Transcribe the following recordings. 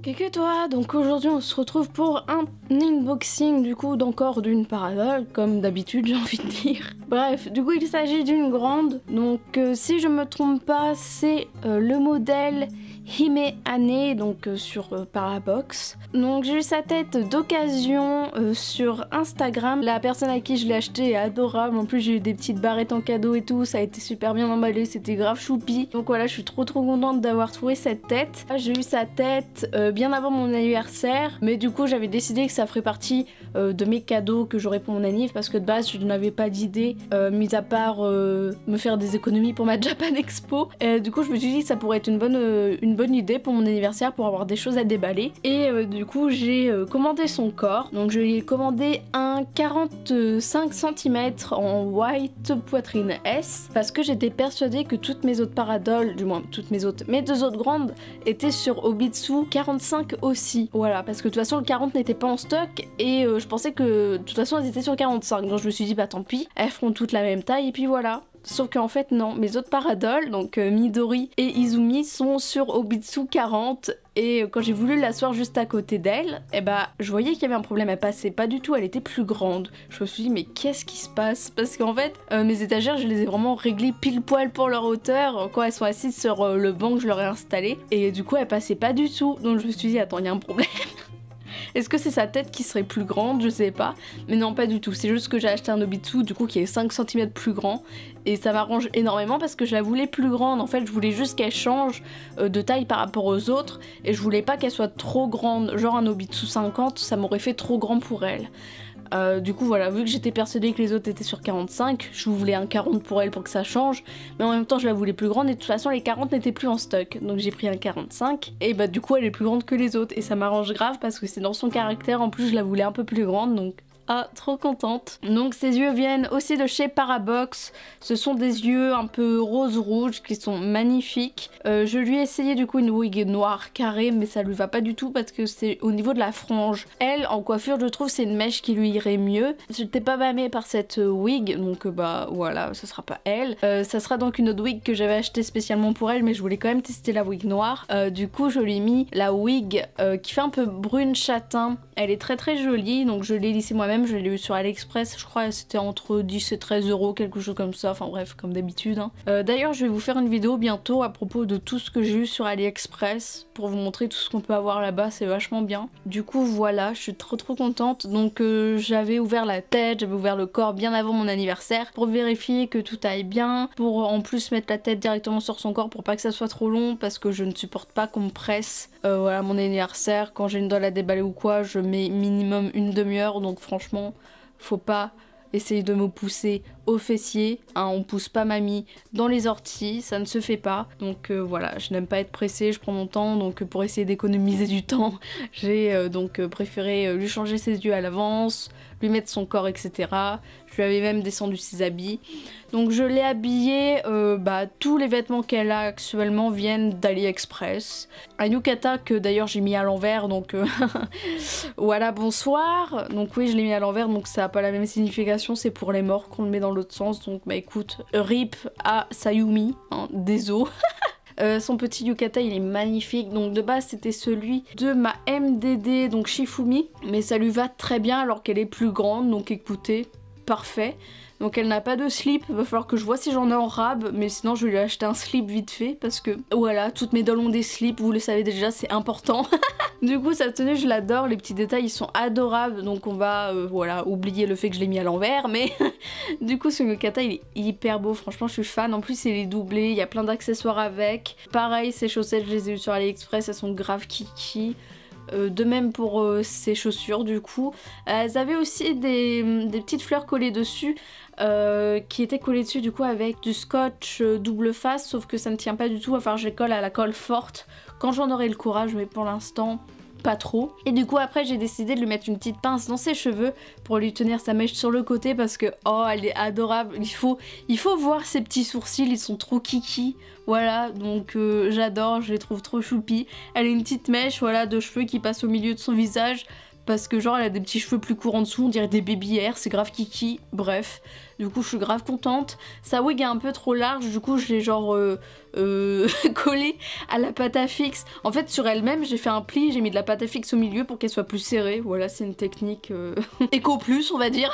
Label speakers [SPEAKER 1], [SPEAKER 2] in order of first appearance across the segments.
[SPEAKER 1] Coucou toi, donc aujourd'hui on se retrouve pour un unboxing du coup d'encore d'une Paradol, comme d'habitude j'ai envie de dire. Bref, du coup il s'agit d'une grande, donc si je me trompe pas c'est le modèle Hime Ane, donc sur Parabox. Donc j'ai eu sa tête d'occasion sur Instagram. La personne à qui je l'ai acheté est adorable, en plus j'ai eu des petites barrettes en cadeau et tout, ça a été super bien emballé, c'était grave choupi. Donc voilà, je suis trop contente d'avoir trouvé cette tête. J'ai eu sa tête bien avant mon anniversaire, mais du coup j'avais décidé que ça ferait partie de mes cadeaux que j'aurais pour mon anniv, parce que de base je n'avais pas d'idée, mis à part me faire des économies pour ma Japan Expo. Du coup je me suis dit que ça pourrait être une bonne idée pour mon anniversaire, pour avoir des choses à déballer. Et du coup j'ai commandé son corps, donc je lui ai commandé un 45 cm en white poitrine S, parce que j'étais persuadée que toutes mes autres Paradol, du moins mes deux autres grandes étaient sur Obitsu 45 aussi. Voilà, parce que de toute façon le 40 n'était pas en stock et je pensais que de toute façon elles étaient sur 45, donc je me suis dit bah tant pis, elles feront toutes la même taille et puis voilà. Sauf qu'en fait non, mes autres Paradol, donc Midori et Izumi, sont sur Obitsu 40 et quand j'ai voulu l'asseoir juste à côté d'elle, et bah je voyais qu'il y avait un problème, elle passait pas du tout, elle était plus grande. Je me suis dit mais qu'est-ce qui se passe? Parce qu'en fait mes étagères je les ai vraiment réglées pile poil pour leur hauteur quand elles sont assises sur le banc que je leur ai installé, et du coup elle passait pas du tout, donc je me suis dit attends, il y a un problème. Est-ce que c'est sa tête qui serait plus grande? Je sais pas. Mais non, pas du tout. C'est juste que j'ai acheté un Obitsu du coup qui est 5 cm plus grand. Et ça m'arrange énormément parce que je la voulais plus grande. En fait, je voulais juste qu'elle change de taille par rapport aux autres. Et je voulais pas qu'elle soit trop grande. Genre un Obitsu 50, ça m'aurait fait trop grand pour elle. Du coup voilà, vu que j'étais persuadée que les autres étaient sur 45, je voulais un 40 pour elle pour que ça change, mais en même temps je la voulais plus grande et de toute façon les 40 n'étaient plus en stock, donc j'ai pris un 45 et bah du coup elle est plus grande que les autres et ça m'arrange grave parce que c'est dans son caractère, en plus je la voulais un peu plus grande, donc ah, trop contente. Donc ces yeux viennent aussi de chez Parabox. Ce sont des yeux un peu rose-rouge qui sont magnifiques. Je lui ai essayé du coup une wig noire carrée, mais ça lui va pas du tout parce que c'est au niveau de la frange. Elle, en coiffure, je trouve c'est une mèche qui lui irait mieux. J'étais pas bâmée par cette wig, donc bah voilà, ce sera pas elle. Ça sera donc une autre wig que j'avais achetée spécialement pour elle, mais je voulais quand même tester la wig noire. Du coup je lui ai mis la wig qui fait un peu brune châtain. Elle est très jolie, donc je l'ai lissée moi-même. Je l'ai eu sur AliExpress, je crois c'était entre 10 et 13 euros, quelque chose comme ça, enfin bref, comme d'habitude. Hein. D'ailleurs, je vais vous faire une vidéo bientôt à propos de tout ce que j'ai eu sur AliExpress pour vous montrer tout ce qu'on peut avoir là-bas, c'est vachement bien. Du coup, voilà, je suis trop contente. Donc, j'avais ouvert la tête, j'avais ouvert le corps bien avant mon anniversaire pour vérifier que tout aille bien, pour en plus mettre la tête directement sur son corps pour pas que ça soit trop long, parce que je ne supporte pas qu'on me presse. Voilà, mon anniversaire, quand j'ai une doll à déballer ou quoi, je mets minimum une demi-heure, donc franchement, faut pas essayer de me pousser au fessier, hein, on pousse pas mamie dans les orties, ça ne se fait pas. Donc voilà, je n'aime pas être pressée, je prends mon temps, donc pour essayer d'économiser du temps, j'ai donc préféré lui changer ses yeux à l'avance, lui mettre son corps, etc. Je lui avais même descendu ses habits. Donc je l'ai habillée, tous les vêtements qu'elle a actuellement viennent d'AliExpress. Un yukata que d'ailleurs j'ai mis à l'envers, donc voilà, bonsoir. Donc oui, je l'ai mis à l'envers, donc ça n'a pas la même signification, c'est pour les morts qu'on le met dans l'autre sens. Donc bah écoute, rip à Sayumi, hein, désolé. Son petit yukata il est magnifique, donc de base c'était celui de ma MDD, donc Shifumi, mais ça lui va très bien alors qu'elle est plus grande, donc écoutez, parfait. Donc elle n'a pas de slip, il va falloir que je vois si j'en ai en rab, mais sinon je vais lui acheter un slip vite fait parce que voilà, toutes mes dolls ont des slips, vous le savez déjà, c'est important. Du coup sa tenue je l'adore, les petits détails ils sont adorables, donc on va voilà, oublier le fait que je l'ai mis à l'envers, mais du coup ce yukata il est hyper beau, franchement je suis fan, en plus il est doublé, il y a plein d'accessoires avec. Pareil, ces chaussettes je les ai eues sur AliExpress, elles sont grave kiki. De même pour ces chaussures du coup. Elles avaient aussi des petites fleurs collées dessus qui étaient collées dessus du coup avec du scotch double face, sauf que ça ne tient pas du tout, enfin je les colle à la colle forte quand j'en aurai le courage, mais pour l'instant pas trop. Et du coup après j'ai décidé de lui mettre une petite pince dans ses cheveux pour lui tenir sa mèche sur le côté parce que oh elle est adorable, il faut voir ses petits sourcils, ils sont trop kiki. Voilà, donc j'adore, je les trouve trop choupi. Elle a une petite mèche voilà, de cheveux qui passe au milieu de son visage. parce que genre elle a des petits cheveux plus courts en dessous, on dirait des baby hairs, c'est grave kiki, bref. Du coup je suis grave contente. Sa wig est un peu trop large, du coup je l'ai genre collée à la pâte à fixe. En fait sur elle-même j'ai fait un pli, j'ai mis de la pâte à fixe au milieu pour qu'elle soit plus serrée. Voilà, c'est une technique éco plus on va dire.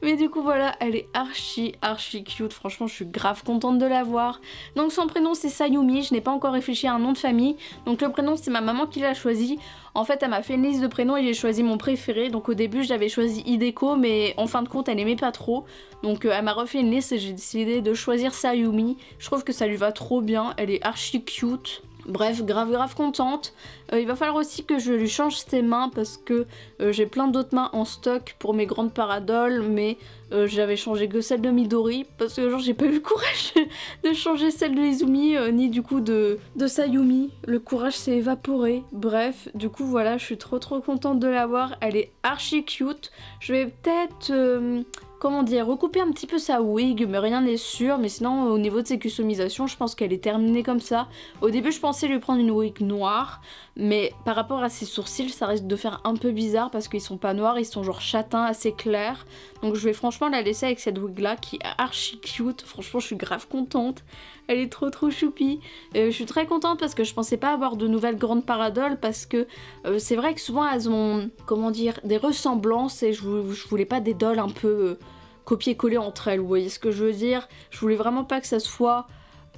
[SPEAKER 1] Mais du coup voilà, elle est archi cute, franchement je suis grave contente de la voir. Donc son prénom c'est Sayumi, je n'ai pas encore réfléchi à un nom de famille. Donc le prénom c'est ma maman qui l'a choisi. En fait elle m'a fait une liste de prénoms et j'ai choisi mon préféré. Donc au début j'avais choisi Hideko mais en fin de compte elle aimait pas trop. Donc elle m'a refait une liste et j'ai décidé de choisir Sayumi. Je trouve que ça lui va trop bien, elle est archi cute. Bref, grave contente. Il va falloir aussi que je lui change ses mains parce que j'ai plein d'autres mains en stock pour mes grandes paradoles, mais j'avais changé que celle de Midori parce que genre j'ai pas eu le courage de changer celle de Izumi ni du coup de Sayumi. Le courage s'est évaporé. Bref, du coup voilà, je suis trop contente de la voir. Elle est archi cute. Je vais peut-être... comment dire, recouper un petit peu sa wig, mais rien n'est sûr. Mais sinon, au niveau de ses customisations, je pense qu'elle est terminée comme ça. Au début, je pensais lui prendre une wig noire, mais par rapport à ses sourcils, ça risque de faire un peu bizarre parce qu'ils sont pas noirs, ils sont genre châtains, assez clairs. Donc je vais franchement la laisser avec cette wig là qui est archi cute. Franchement, je suis grave contente. Elle est trop choupi. Je suis très contente parce que je pensais pas avoir de nouvelles grandes paradoles parce que c'est vrai que souvent elles ont, comment dire, des ressemblances et je voulais pas des dolls un peu copier-coller entre elles, vous voyez ce que je veux dire? Je voulais vraiment pas que ça soit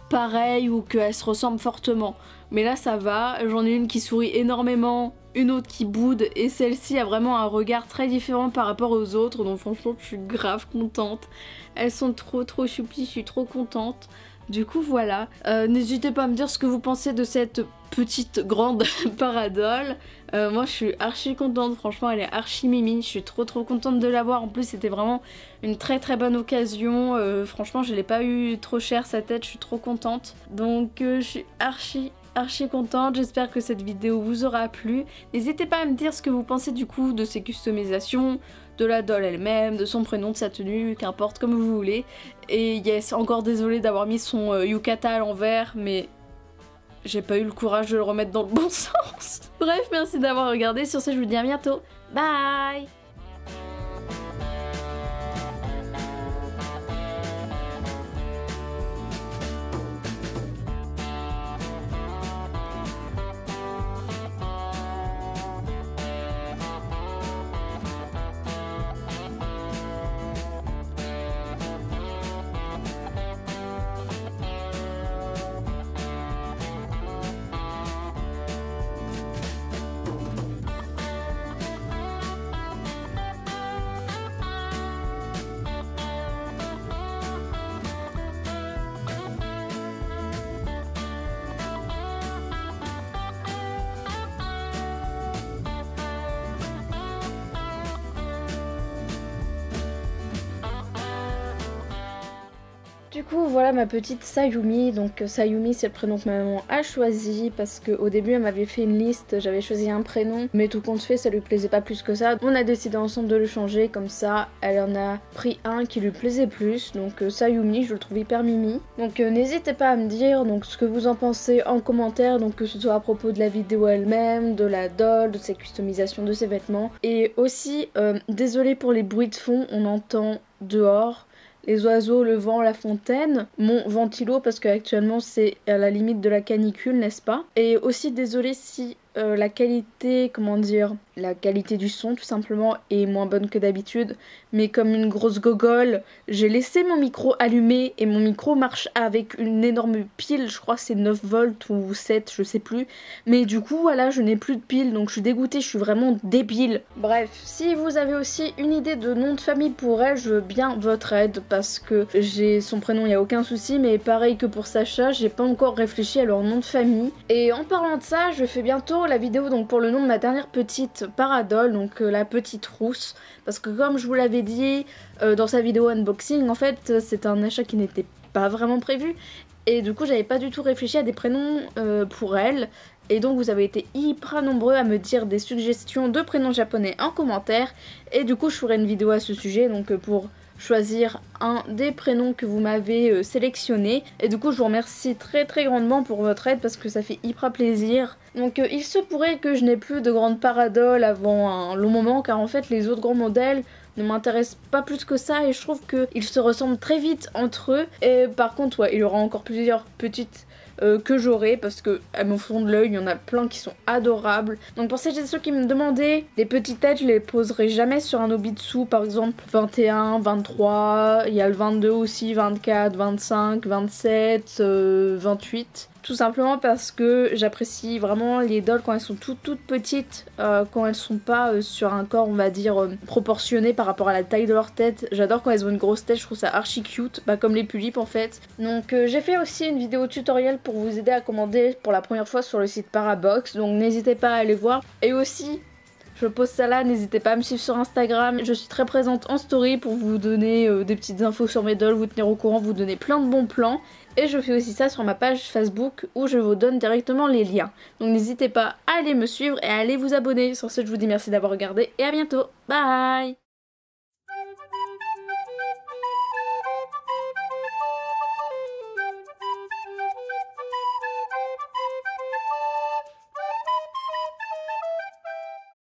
[SPEAKER 1] pareil ou qu'elles se ressemblent fortement. Mais là ça va, j'en ai une qui sourit énormément, une autre qui boude et celle-ci a vraiment un regard très différent par rapport aux autres, donc franchement je suis grave contente. Elles sont trop choupi, je suis trop contente. Du coup voilà, n'hésitez pas à me dire ce que vous pensez de cette petite grande paradole. Moi je suis archi contente, franchement elle est archi mimi, je suis trop contente de l'avoir. En plus c'était vraiment une très bonne occasion, franchement je l'ai pas eu trop cher sa tête, je suis trop contente. Donc je suis archi contente, j'espère que cette vidéo vous aura plu. N'hésitez pas à me dire ce que vous pensez du coup de ces customisations, de la doll elle-même, de son prénom, de sa tenue, qu'importe, comme vous voulez. Et yes, encore désolée d'avoir mis son yukata à l'envers, mais j'ai pas eu le courage de le remettre dans le bon sens. Bref, merci d'avoir regardé, sur ce je vous dis à bientôt, bye. Du coup voilà ma petite Sayumi, donc Sayumi c'est le prénom que ma maman a choisi parce qu'au début elle m'avait fait une liste, j'avais choisi un prénom mais tout compte fait ça lui plaisait pas plus que ça. On a décidé ensemble de le changer, comme ça elle en a pris un qui lui plaisait plus, donc Sayumi, je le trouve hyper mimi. Donc n'hésitez pas à me dire donc ce que vous en pensez en commentaire, donc que ce soit à propos de la vidéo elle-même, de la doll, de ses customisations, de ses vêtements. Et aussi désolée pour les bruits de fond, on entend dehors les oiseaux, le vent, la fontaine, mon ventilo parce qu'actuellement c'est à la limite de la canicule, n'est-ce pas? Et aussi désolée si la qualité, comment dire, la qualité du son tout simplement est moins bonne que d'habitude, mais comme une grosse gogole, j'ai laissé mon micro allumé et mon micro marche avec une énorme pile, je crois que c'est 9 volts ou 7, je sais plus, mais du coup voilà, je n'ai plus de pile donc je suis dégoûtée, je suis vraiment débile. Bref, si vous avez aussi une idée de nom de famille pour elle, je veux bien votre aide parce que j'ai son prénom, il n'y a aucun souci, mais pareil que pour Sacha, j'ai pas encore réfléchi à leur nom de famille. Et en parlant de ça, je fais bientôt la vidéo donc pour le nom de ma dernière petite paradole, donc la petite rousse, parce que comme je vous l'avais dit dans sa vidéo unboxing, en fait c'est un achat qui n'était pas vraiment prévu et du coup j'avais pas du tout réfléchi à des prénoms pour elle. Et donc vous avez été hyper nombreux à me dire des suggestions de prénoms japonais en commentaire et du coup je ferai une vidéo à ce sujet donc pour choisir un des prénoms que vous m'avez sélectionné. Et du coup je vous remercie très grandement pour votre aide parce que ça fait hyper plaisir. Donc il se pourrait que je n'ai plus de grandes paradoles avant un long moment car en fait les autres grands modèles ne m'intéressent pas plus que ça et je trouve qu'ils se ressemblent très vite entre eux. Et par contre ouais, il y aura encore plusieurs petites que j'aurai parce que à mon fond de l'œil il y en a plein qui sont adorables. Donc pour celles et ceux qui me demandaient, les petites têtes je les poserai jamais sur un Obitsu, par exemple 21, 23, il y a le 22 aussi, 24, 25, 27, 28. Tout simplement parce que j'apprécie vraiment les dolls quand elles sont toutes petites, quand elles sont pas sur un corps on va dire proportionné par rapport à la taille de leur tête. J'adore quand elles ont une grosse tête, je trouve ça archi cute, comme les Pulip en fait. Donc j'ai fait aussi une vidéo tutoriel pour vous aider à commander pour la première fois sur le site Parabox, donc n'hésitez pas à aller voir. Et aussi, je pose ça là, n'hésitez pas à me suivre sur Instagram, je suis très présente en story pour vous donner des petites infos sur mes dolls, vous tenir au courant, vous donner plein de bons plans. Et je fais aussi ça sur ma page Facebook où je vous donne directement les liens. Donc n'hésitez pas à aller me suivre et à aller vous abonner. Sur ce, je vous dis merci d'avoir regardé et à bientôt. Bye!